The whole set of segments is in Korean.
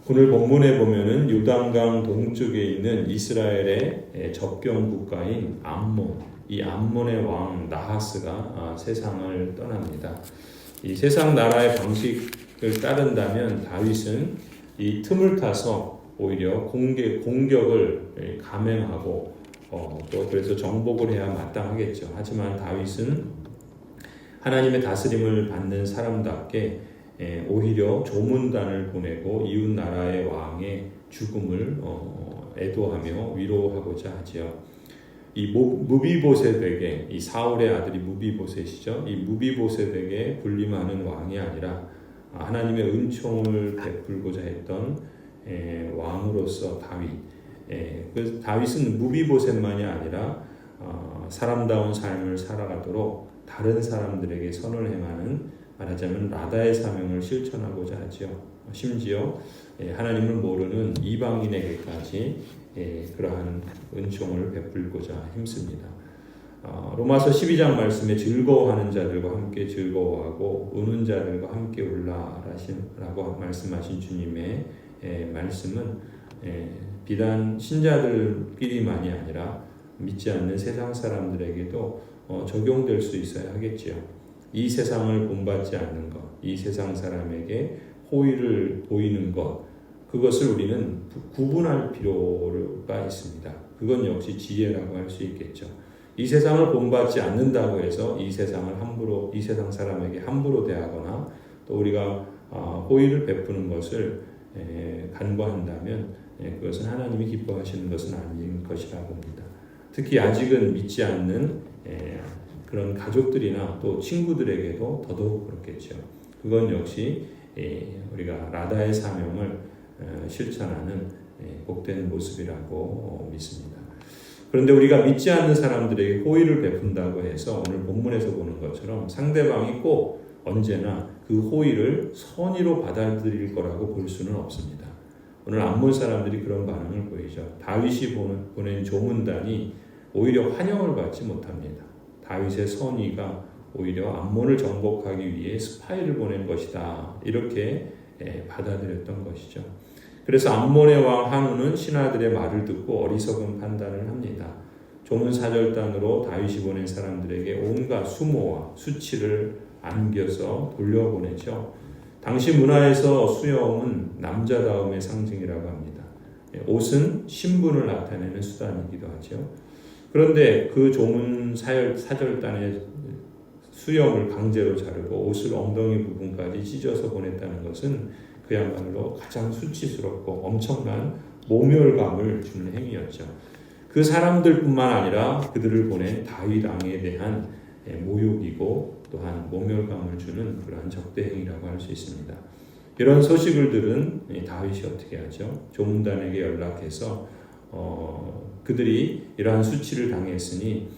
오늘 본문에 보면은 요단강 동쪽에 있는 이스라엘의 접경 국가인 암몬, 이 암몬의 왕 나하스가 세상을 떠납니다. 이 세상 나라의 방식을 따른다면 다윗은 이 틈을 타서 오히려 공격을 감행하고 또 그래서 정복을 해야 마땅하겠죠. 하지만 다윗은 하나님의 다스림을 받는 사람답게 오히려 조문단을 보내고 이웃 나라의 왕의 죽음을 애도하며 위로하고자 하지요. 이 무비보셋에게, 이 사울의 아들이 무비보셋이죠. 이 무비보셋에게 군림하는 왕이 아니라 하나님의 은총을 베풀고자 했던 왕으로서 다윗. 그래서 다윗은 무비보셋만이 아니라 사람다운 삶을 살아가도록 다른 사람들에게 선을 행하는, 말하자면 라다의 사명을 실천하고자 하죠. 심지어 하나님을 모르는 이방인에게까지 그러한 은총을 베풀고자 힘씁니다. 로마서 12장 말씀에 즐거워하는 자들과 함께 즐거워하고 우는 자들과 함께 울라라고 말씀하신 주님의 말씀은 비단 신자들끼리만이 아니라 믿지 않는 세상 사람들에게도 적용될 수 있어야 하겠지요. 이 세상을 본받지 않는 것, 이 세상 사람에게 호의를 보이는 것, 그것을 우리는 구분할 필요가 있습니다. 그건 역시 지혜라고 할 수 있겠죠. 이 세상을 본받지 않는다고 해서 이 세상 사람에게 함부로 대하거나 또 우리가 호의를 베푸는 것을 간과한다면 그것은 하나님이 기뻐하시는 것은 아닌 것이라고 봅니다. 특히 아직은 믿지 않는 그런 가족들이나 또 친구들에게도 더더욱 그렇겠죠. 그건 역시 우리가 라다의 사명을 실천하는 복된 모습이라고 믿습니다. 그런데 우리가 믿지 않는 사람들에게 호의를 베푼다고 해서 오늘 본문에서 보는 것처럼 상대방이 꼭 언제나 그 호의를 선의로 받아들일 거라고 볼 수는 없습니다. 오늘 암몬 사람들이 그런 반응을 보이죠. 다윗이 보낸 조문단이 오히려 환영을 받지 못합니다. 다윗의 선의가 오히려 암몬을 정복하기 위해 스파이를 보낸 것이다, 이렇게 받아들였던 것이죠. 그래서 암몬의 왕 한우는 신하들의 말을 듣고 어리석은 판단을 합니다. 조문사절단으로 다윗이 보낸 사람들에게 온갖 수모와 수치를 안겨서 돌려보내죠. 당시 문화에서 수염은 남자다움의 상징이라고 합니다. 옷은 신분을 나타내는 수단이기도 하죠. 그런데 그 조문 사절단의 수염을 강제로 자르고 옷을 엉덩이 부분까지 찢어서 보냈다는 것은 그야말로 가장 수치스럽고 엄청난 모멸감을 주는 행위였죠. 그 사람들뿐만 아니라 그들을 보낸 다윗 왕에 대한 모욕이고 또한 모멸감을 주는 그러한 적대 행위라고 할 수 있습니다. 이런 소식을 들은 다윗이 어떻게 하죠? 조문단에게 연락해서 그들이 이러한 수치를 당했으니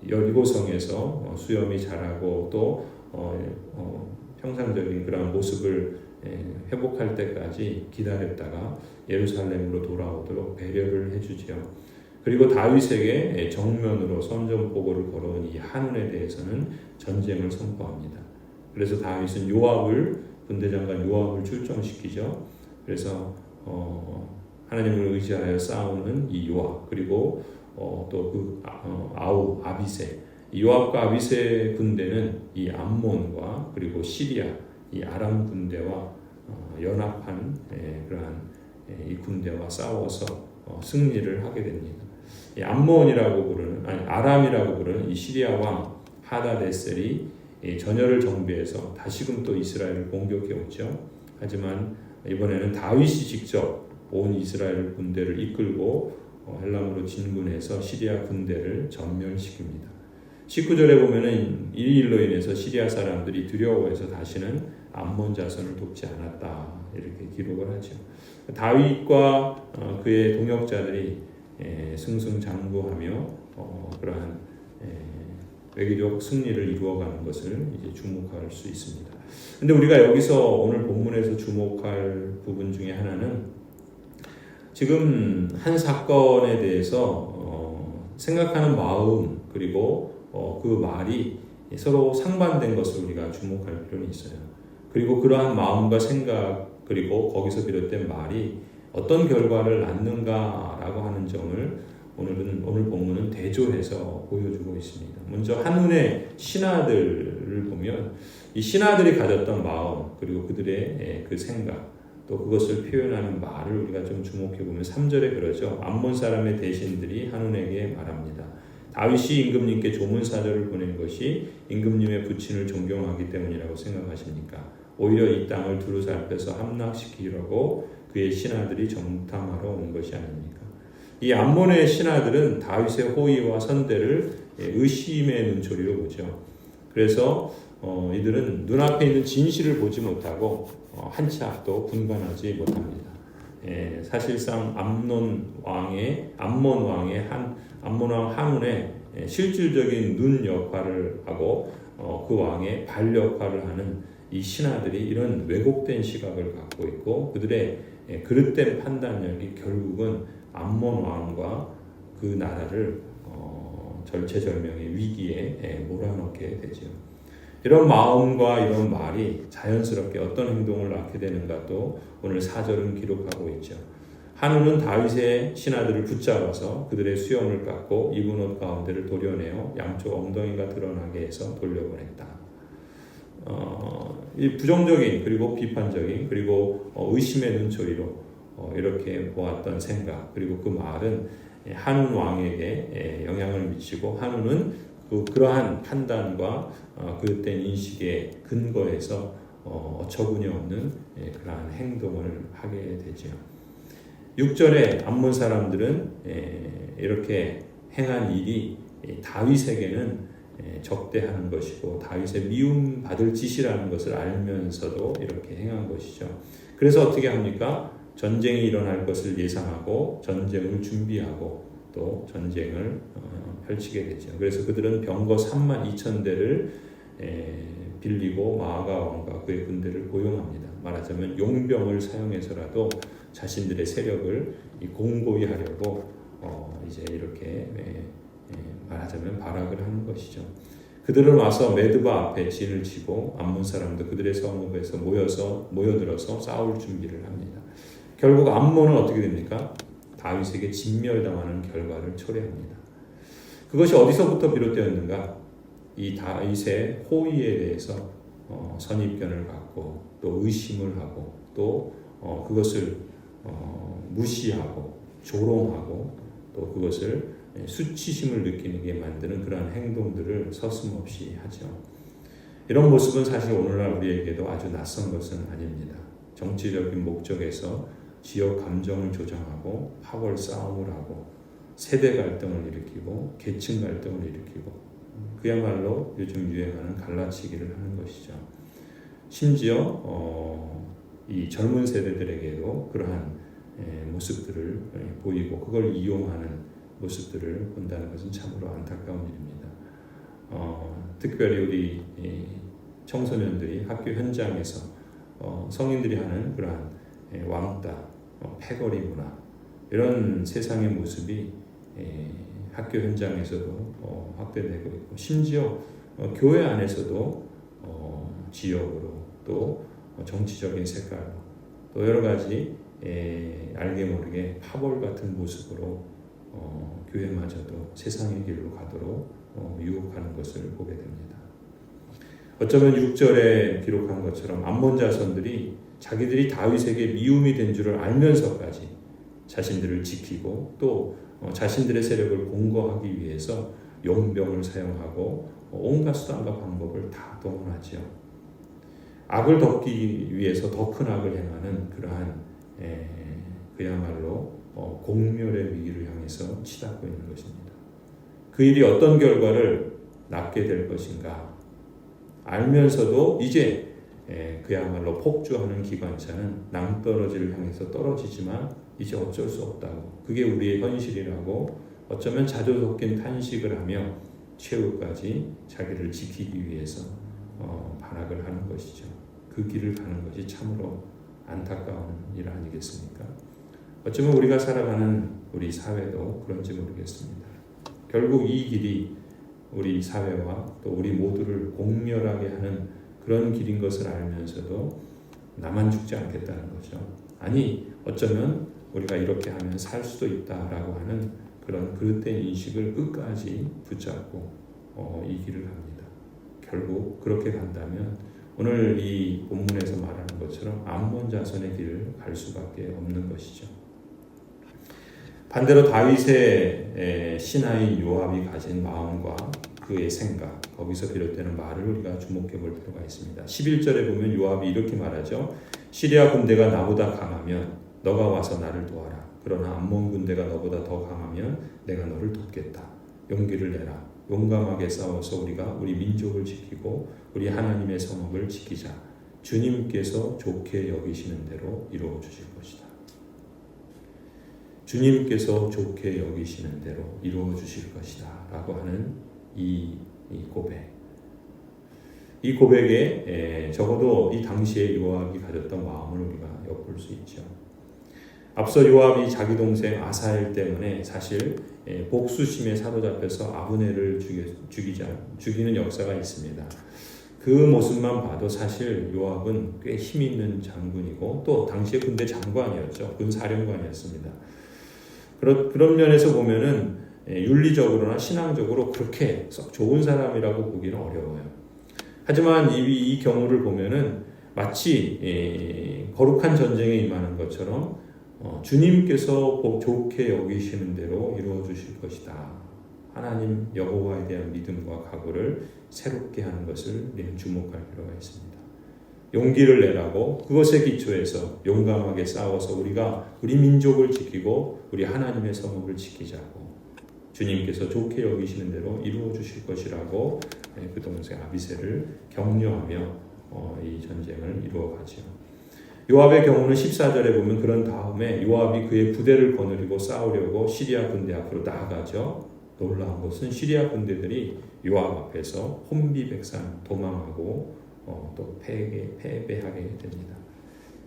여리고성에서 수염이 자라고 또 평상적인 그런 모습을 회복할 때까지 기다렸다가 예루살렘으로 돌아오도록 배려를 해주지요. 그리고 다윗에게 정면으로 선전포고를 걸어온 이 한운에 대해서는 전쟁을 선포합니다. 그래서 다윗은 군대장관 요압을 출정시키죠. 그래서 하나님을 의지하여 싸우는 이 요압, 그리고 또 그 아비새, 요압과 아비새 군대는 이 암몬과 그리고 시리아, 이 아람 군대와 연합한 그러한 이 군대와 싸워서 승리를 하게 됩니다. 이 아람이라고 부르는 이 시리아 왕 하다데셀이 전열을 정비해서 다시금 또 이스라엘을 공격해 오죠. 하지만 이번에는 다윗이 직접 온 이스라엘 군대를 이끌고 헬람으로 진군해서 시리아 군대를 전멸시킵니다. 19절에 보면은 이 일로 인해서 시리아 사람들이 두려워해서 다시는 암몬 자손을 돕지 않았다, 이렇게 기록을 하죠. 다윗과 그의 동역자들이 승승장구하며 그러한 외교적 승리를 이루어가는 것을 이제 주목할 수 있습니다. 근데 우리가 여기서 오늘 본문에서 주목할 부분 중에 하나는 지금 한 사건에 대해서 생각하는 마음, 그리고 그 말이 서로 상반된 것을 우리가 주목할 필요는 있어요. 그리고 그러한 마음과 생각 그리고 거기서 비롯된 말이 어떤 결과를 낳는가라고 하는 점을 오늘 본문은 대조해서 보여주고 있습니다. 먼저 한눈의 신하들을 보면 이 신하들이 가졌던 마음 그리고 그들의 그 생각 또 그것을 표현하는 말을 우리가 좀 주목해 보면 3절에 그러죠. 암몬 사람의 대신들이 한눈에게 말합니다. 다윗이 임금님께 조문사절을 보낸 것이 임금님의 부친을 존경하기 때문이라고 생각하십니까? 오히려 이 땅을 두루 살펴서 함락시키려고 그의 신하들이 정탐하러 온 것이 아닙니까? 이 암몬의 신하들은 다윗의 호의와 선대를 의심의 눈초리로 보죠. 그래서 이들은 눈앞에 있는 진실을 보지 못하고 한 치 앞도 분간하지 못합니다. 사실상 암몬 왕의 한운의 실질적인 눈 역할을 하고 그 왕의 발 역할을 하는 이 신하들이 이런 왜곡된 시각을 갖고 있고 그들의 그릇된 판단력이 결국은 암몬 왕과 그 나라를 절체절명의 위기에 몰아넣게 되죠. 이런 마음과 이런 말이 자연스럽게 어떤 행동을 낳게 되는가도 오늘 4절은 기록하고 있죠. 한운은 다윗의 신하들을 붙잡아서 그들의 수염을 깎고 입은 옷 가운데를 도려내어 양쪽 엉덩이가 드러나게 해서 돌려보냈다. 이 부정적인 그리고 비판적인 그리고 의심의 눈초리로 이렇게 보았던 생각 그리고 그 말은 한운 왕에게 영향을 미치고 한운은 그러한 판단과 그릇된 인식에 근거해서 어처구니 없는 그러한 행동을 하게 되죠. 6절에 암몬 사람들은 이렇게 행한 일이 다윗에게는 적대하는 것이고 다윗의 미움받을 짓이라는 것을 알면서도 이렇게 행한 것이죠. 그래서 어떻게 합니까? 전쟁이 일어날 것을 예상하고 전쟁을 준비하고 또 전쟁을 펼치게 되죠. 그래서 그들은 병거 32,000대를 빌리고 마아가 왕과 그의 군대를 고용합니다. 말하자면 용병을 사용해서라도 자신들의 세력을 공고히 하려고 이제 이렇게 말하자면 발악을 하는 것이죠. 그들은 와서 메드바 앞에 진을 치고 암몬 사람도 그들의 성읍에서 모여들어서 싸울 준비를 합니다. 결국 암몬은 어떻게 됩니까? 다윗에게 진멸당하는 결과를 초래합니다. 그것이 어디서부터 비롯되었는가? 이 다윗의 호의에 대해서 선입견을 갖고 또 의심을 하고 또 그것을 무시하고 조롱하고 또 그것을 수치심을 느끼게 만드는 그러한 행동들을 서슴없이 하죠. 이런 모습은 사실 오늘날 우리에게도 아주 낯선 것은 아닙니다. 정치적인 목적에서 지역 감정을 조장하고 파벌 싸움을 하고 세대 갈등을 일으키고 계층 갈등을 일으키고 그야말로 요즘 유행하는 갈라치기를 하는 것이죠. 심지어 이 젊은 세대들에게도 그러한 모습들을 보이고 그걸 이용하는 모습들을 본다는 것은 참으로 안타까운 일입니다. 특별히 우리 청소년들이 학교 현장에서 성인들이 하는 그러한 왕따, 패거리 문화 이런 세상의 모습이 학교 현장에서도 확대되고 있고 심지어 교회 안에서도 지역으로 또 정치적인 색깔로 또 여러 가지 알게 모르게 파벌 같은 모습으로 교회마저도 세상의 길로 가도록 유혹하는 것을 보게 됩니다. 어쩌면 6절에 기록한 것처럼 암몬 자손들이 자기들이 다윗에게 미움이 된 줄을 알면서까지 자신들을 지키고 또 자신들의 세력을 공고하기 위해서 용병을 사용하고 온갖 수단과 방법을 다 동원하죠. 악을 덮기 위해서 더 큰 악을 행하는 그러한 그야말로 공멸의 위기를 향해서 치닫고 있는 것입니다. 그 일이 어떤 결과를 낳게 될 것인가 알면서도 이제 그야말로 폭주하는 기관차는 낭떠러지를 향해서 떨어지지만 이제 어쩔 수 없다고 그게 우리의 현실이라고 어쩌면 자주 섞인 탄식을 하며 최후까지 자기를 지키기 위해서 발악을 하는 것이죠. 그 길을 가는 것이 참으로 안타까운 일 아니겠습니까? 어쩌면 우리가 살아가는 우리 사회도 그런지 모르겠습니다. 결국 이 길이 우리 사회와 또 우리 모두를 공멸하게 하는 그런 길인 것을 알면서도 나만 죽지 않겠다는 거죠. 아니 어쩌면 우리가 이렇게 하면 살 수도 있다라고 하는 그런 그릇된 인식을 끝까지 붙잡고 이 길을 갑니다. 결국 그렇게 간다면 오늘 이 본문에서 말하는 것처럼 암몬 자손의 길을 갈 수밖에 없는 것이죠. 반대로 다윗의 신하인 요압이 가진 마음과 그의 생각, 거기서 비롯되는 말을 우리가 주목해 볼 필요가 있습니다. 11절에 보면 요압이 이렇게 말하죠. 시리아 군대가 나보다 강하면 너가 와서 나를 도와라. 그러나 암몬 군대가 너보다 더 강하면 내가 너를 돕겠다. 용기를 내라. 용감하게 싸워서 우리가 우리 민족을 지키고 우리 하나님의 성읍을 지키자. 주님께서 좋게 여기시는 대로 이루어 주실 것이다. 주님께서 좋게 여기시는 대로 이루어 주실 것이다 라고 하는 이 고백. 이 고백에 적어도 이 당시에 요압이 가졌던 마음을 우리가 엿볼 수 있죠. 앞서 요압이 자기 동생 아사엘 때문에 사실 복수심에 사로잡혀서 아브넬을 죽이는 역사가 있습니다. 그 모습만 봐도 사실 요압은 꽤 힘 있는 장군이고 또 당시의 군대 장관이었죠. 군사령관이었습니다. 그런 면에서 보면은 윤리적으로나 신앙적으로 그렇게 썩 좋은 사람이라고 보기는 어려워요. 하지만 이 경우를 보면은 마치 거룩한 전쟁에 임하는 것처럼 주님께서 좋게 여기시는 대로 이루어 주실 것이다. 하나님 여호와에 대한 믿음과 각오를 새롭게 하는 것을 우리는 주목할 필요가 있습니다. 용기를 내라고 그것에 기초해서 용감하게 싸워서 우리가 우리 민족을 지키고 우리 하나님의 성읍을 지키자고 주님께서 좋게 여기시는 대로 이루어 주실 것이라고 그 동생 아비새를 격려하며 이 전쟁을 이루어가죠. 요압의 경우는 14절에 보면 그런 다음에 요압이 그의 부대를 거느리고 싸우려고 시리아 군대 앞으로 나아가죠. 놀라운 것은 시리아 군대들이 요압 앞에서 혼비백산 도망하고 또 패배하게 됩니다.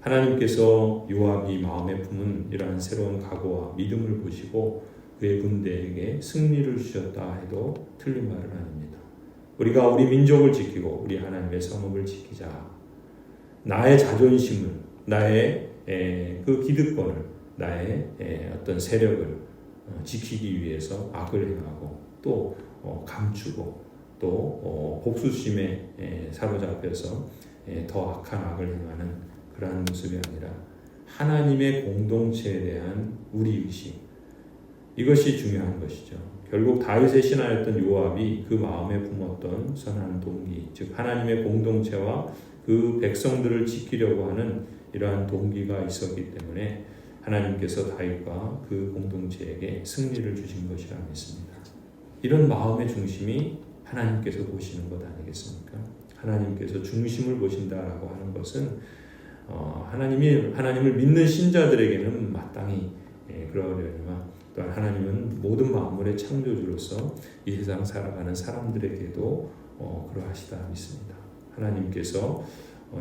하나님께서 요압이 마음에 품은 이러한 새로운 각오와 믿음을 보시고 그의 군대에게 승리를 주셨다 해도 틀린 말은 아닙니다. 우리가 우리 민족을 지키고 우리 하나님의 성읍을 지키자. 나의 자존심을, 나의 그 기득권을, 나의 어떤 세력을 지키기 위해서 악을 행하고 또 감추고 또 복수심에 사로잡혀서 더 악한 악을 행하는 그러한 모습이 아니라 하나님의 공동체에 대한 우리 의식, 이것이 중요한 것이죠. 결국 다윗의 신하였던 요압이 그 마음에 품었던 선한 동기, 즉 하나님의 공동체와 그 백성들을 지키려고 하는 이러한 동기가 있었기 때문에 하나님께서 다윗과 그 공동체에게 승리를 주신 것이라 믿습니다. 이런 마음의 중심이 하나님께서 보시는 것 아니겠습니까? 하나님께서 중심을 보신다라고 하는 것은 하나님을 믿는 신자들에게는 마땅히 그러려니와 또한 하나님은 모든 만물의 창조주로서 이 세상 살아가는 사람들에게도 그러하시다 믿습니다. 하나님께서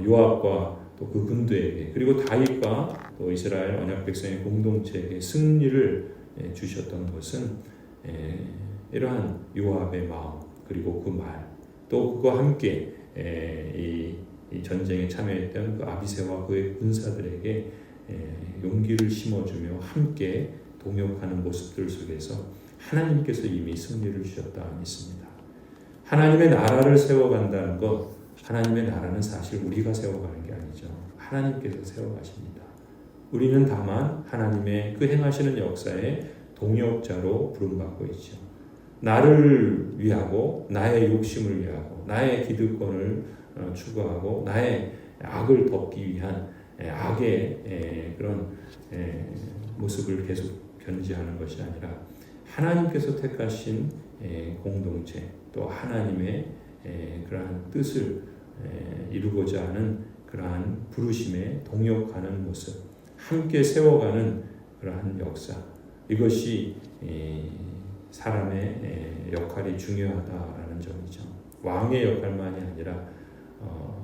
요압과 또 그 군대에게 그리고 다윗과 또 이스라엘 언약 백성의 공동체에게 승리를 주셨던 것은 이러한 요압의 마음 그리고 그 말 또 그와 함께 이 전쟁에 참여했던 그 아비새와 그의 군사들에게 용기를 심어주며 함께 동역하는 모습들 속에서 하나님께서 이미 승리를 주셨다 믿습니다. 하나님의 나라를 세워간다는 것, 하나님의 나라는 사실 우리가 세워가는 게 아니죠. 하나님께서 세워가십니다. 우리는 다만 하나님의 그 행하시는 역사의 동역자로 부름받고 있죠. 나를 위하고 나의 욕심을 위하고 나의 기득권을 추구하고 나의 악을 덮기 위한 악의 그런 모습을 계속 견지하는 것이 아니라 하나님께서 택하신 공동체 또 하나님의 그러한 뜻을 이루고자 하는 그러한 부르심에 동역하는 모습, 함께 세워가는 그러한 역사, 이것이 사람의 역할이 중요하다라는 점이죠. 왕의 역할만이 아니라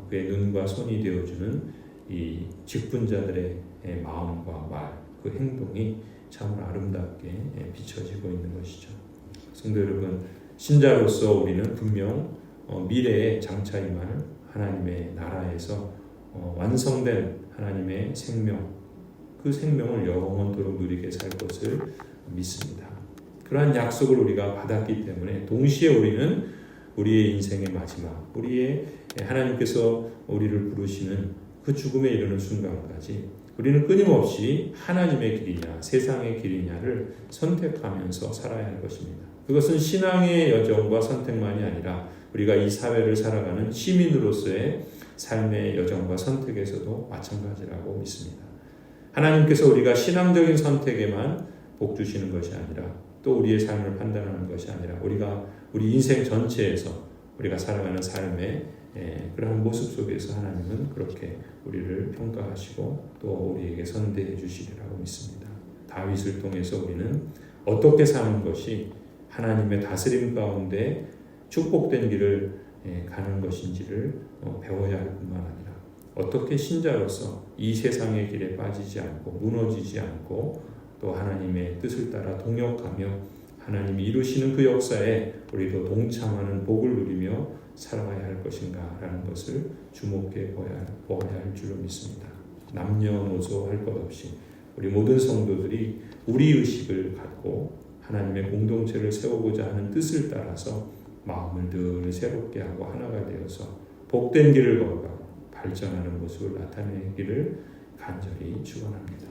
그의 눈과 손이 되어주는 이 직분자들의 마음과 말, 그 행동이 참 아름답게 비춰지고 있는 것이죠. 성도 여러분, 신자로서 우리는 분명 미래에 장차 임할 하나님의 나라에서 완성된 하나님의 생명, 그 생명을 영원토록 누리게 살 것을 믿습니다. 그러한 약속을 우리가 받았기 때문에 동시에 우리는 우리의 인생의 마지막, 우리의 하나님께서 우리를 부르시는 그 죽음에 이르는 순간까지 우리는 끊임없이 하나님의 길이냐 세상의 길이냐를 선택하면서 살아야 할 것입니다. 그것은 신앙의 여정과 선택만이 아니라 우리가 이 사회를 살아가는 시민으로서의 삶의 여정과 선택에서도 마찬가지라고 믿습니다. 하나님께서 우리가 신앙적인 선택에만 복 주시는 것이 아니라 또 우리의 삶을 판단하는 것이 아니라 우리 인생 전체에서 우리가 살아가는 삶의 그러한 모습 속에서 하나님은 그렇게 우리를 평가하시고 또 우리에게 선대해 주시리라고 믿습니다. 다윗을 통해서 우리는 어떻게 사는 것이 하나님의 다스림 가운데 축복된 길을 가는 것인지를 배워야 할 뿐만 아니라 어떻게 신자로서 이 세상의 길에 빠지지 않고 무너지지 않고 또 하나님의 뜻을 따라 동역하며 하나님이 이루시는 그 역사에 우리도 동참하는 복을 누리며 살아가야 할 것인가 라는 것을 주목해 보아야 할 줄로 믿습니다. 남녀노소 할 것 없이 우리 모든 성도들이 우리 의식을 갖고 하나님의 공동체를 세우고자 하는 뜻을 따라서 마음을 늘 새롭게 하고 하나가 되어서 복된 길을 걸어가고 발전하는 모습을 나타내기를 간절히 축원합니다.